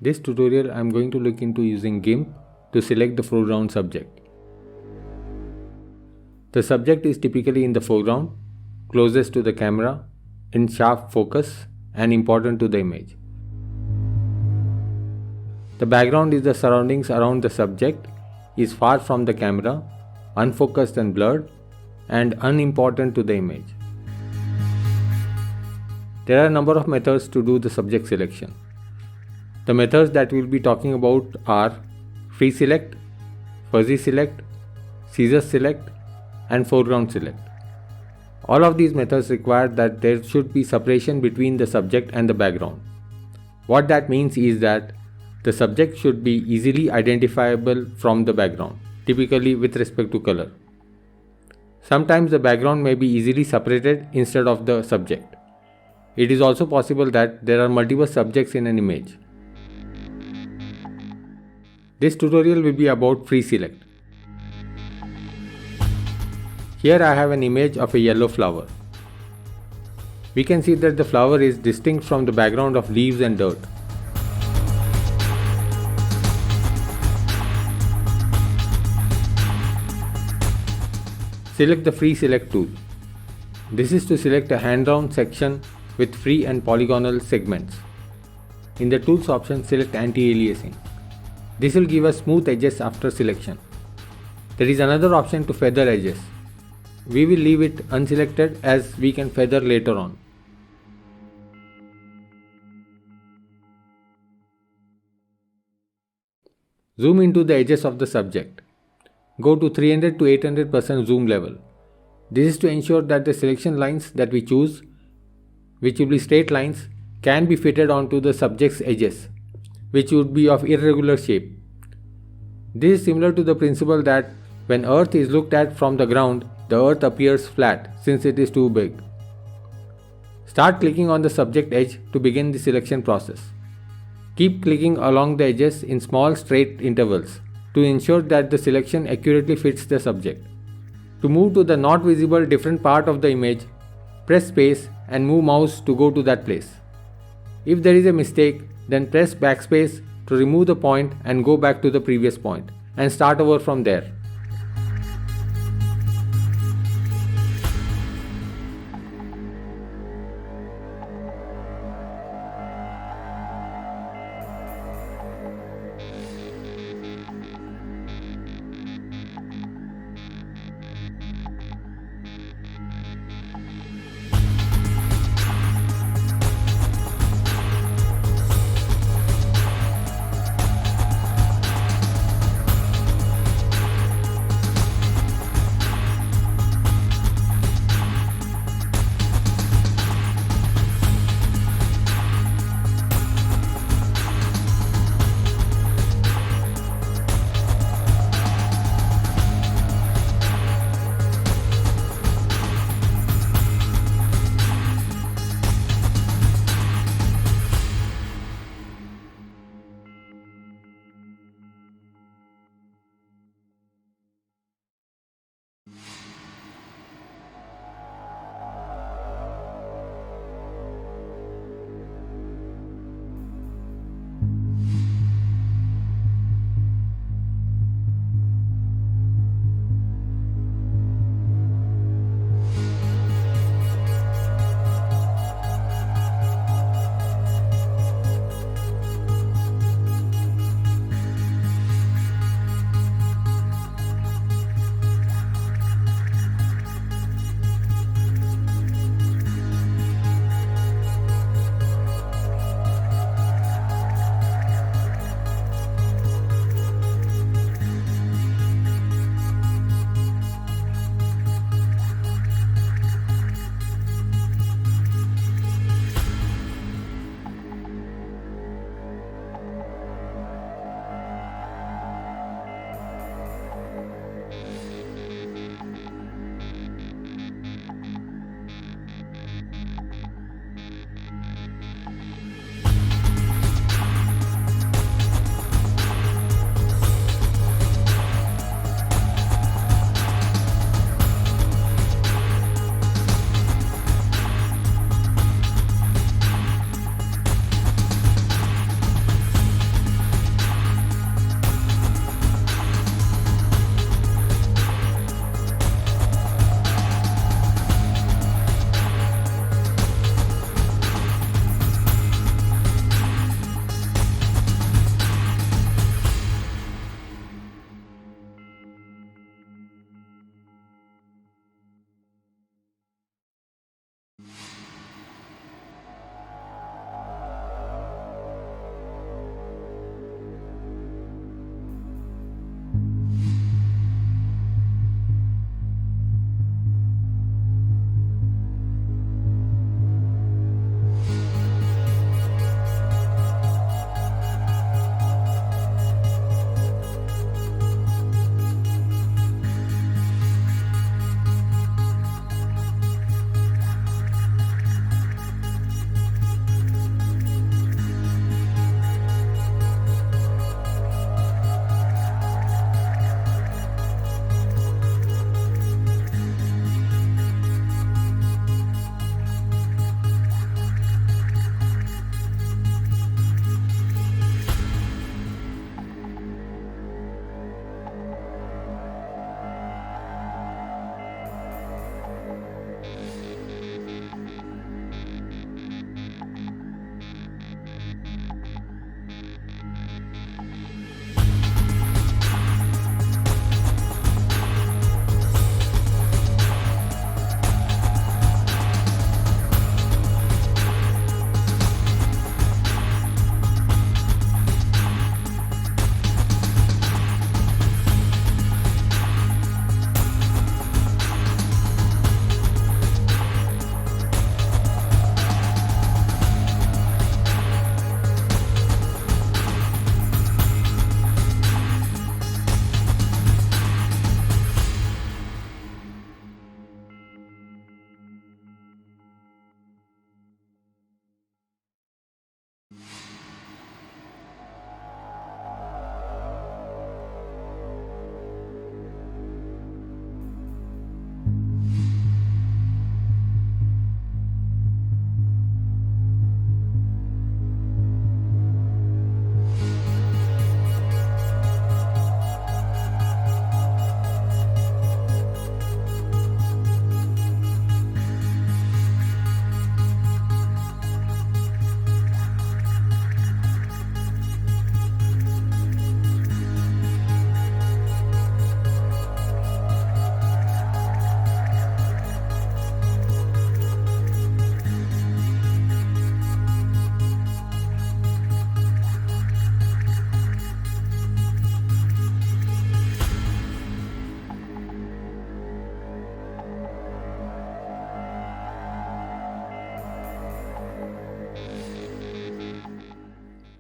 This tutorial I am going to look into using Gimp to select the foreground subject. The subject is typically in the foreground, closest to the camera, in sharp focus and important to the image. The background is the surroundings around the subject, is far from the camera, unfocused and blurred, and unimportant to the image. There are a number of methods to do the subject selection. The methods that we will be talking about are free select, fuzzy select, scissors select, and foreground select. All of these methods require that there should be separation between the subject and the background. What that means is that the subject should be easily identifiable from the background, typically with respect to color. Sometimes the background may be easily separated instead of the subject. It is also possible that there are multiple subjects in an image. This tutorial will be about free select. Here I have an image of a yellow flower. We can see that the flower is distinct from the background of leaves and dirt. Select the free select tool. This is to select a hand-drawn section with free and polygonal segments. In the tools option, select anti-aliasing. This will give us smooth edges after selection. There is another option to feather edges. We will leave it unselected as we can feather later on. Zoom into the edges of the subject. Go to 300 to 800% zoom level. This is to ensure that the selection lines that we choose, which will be straight lines, can be fitted onto the subject's edges, which would be of irregular shape. This is similar to the principle that when Earth is looked at from the ground, the Earth appears flat since it is too big. Start clicking on the subject edge to begin the selection process. Keep clicking along the edges in small straight intervals to ensure that the selection accurately fits the subject. To move to the not visible different part of the image, press space and move mouse to go to that place. If there is a mistake, then press backspace to remove the point and go back to the previous point and start over from there.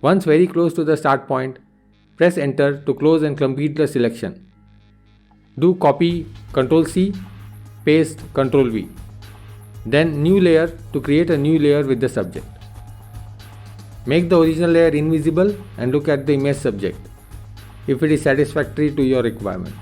Once very close to the start point, press enter to close and complete the selection. Do copy Ctrl C, paste Ctrl V. Then new layer to create a new layer with the subject. Make the original layer invisible and look at the image subject if it is satisfactory to your requirement.